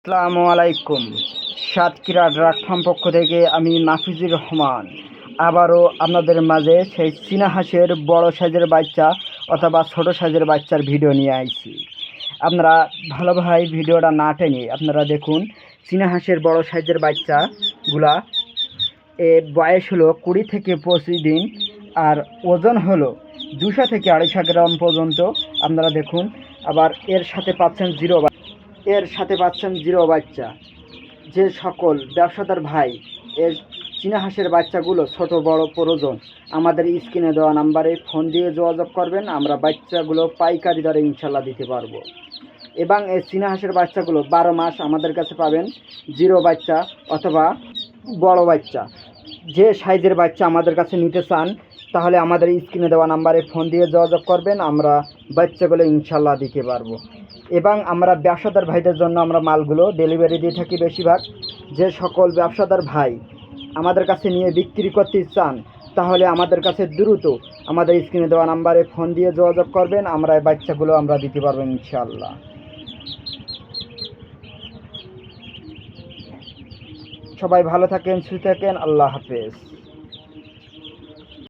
আসসালামু আলাইকুম। Satkhira drug farm পক্ষ থেকে আমি নাফিজুর রহমান আবারও আপনাদের মাঝে সেই চীনা হাঁসের বড় সাইজের বাচ্চা অথবা ছোট সাইজের বাচ্চার ভিডিও নিয়ে আইছি। আপনারা ভালোভাবে ভিডিওটা না টেনে আপনারা দেখুন। চীনা হাঁসের বড় সাইজের বাচ্চাগুলা এর বয়স হলো 20 থেকে 25 দিন আর ওজন হলো 200 থেকে 250 গ্রাম পর্যন্ত। আপনারা দেখুন। আবার এর সাথে পাচ্ছেন জিরো বাচ্চা। যে সকল ব্যবসাদার ভাই এর চীনা হাঁসের বাচ্চাগুলো ছোট বড় প্রয়োজন আমাদের স্ক্রিনে দেওয়া নাম্বারে ফোন দিয়ে যোগাযোগ করবেন। আমরা বাচ্চাগুলো পাইকারি দরে ইনশাল্লাহ দিতে পারবো। এবং এই চীনা হাঁসের বাচ্চাগুলো 12 মাস আমাদের কাছে পাবেন, জিরো বাচ্চা অথবা বড় বাচ্চা। যে সাইজের বাচ্চা আমাদের কাছে নিতে চান তাহলে আমাদের স্ক্রিনে দেওয়া নাম্বারে ফোন দিয়ে যোগাযোগ করবেন। আমরা বাচ্চাগুলো ইনশাল্লাহ দিতে পারবো। এবং আমরা ব্যবসাদার ভাইদের জন্য আমরা মালগুলো ডেলিভারি দিয়ে থাকি বেশিরভাগ। যে সকল ব্যবসাদার ভাই আমাদের কাছে নিয়ে বিক্রি করতে চান তাহলে আমাদের কাছে দ্রুত আমাদের স্ক্রিনে দেওয়া নাম্বারে ফোন দিয়ে যোগাযোগ করবেন। আমরা এই বাচ্চাগুলো আমরা দিতে পারবো ইনশাল্লাহ। সবাই ভালো থাকেন, সুস্থ থাকেন। আল্লাহ হাফেজ।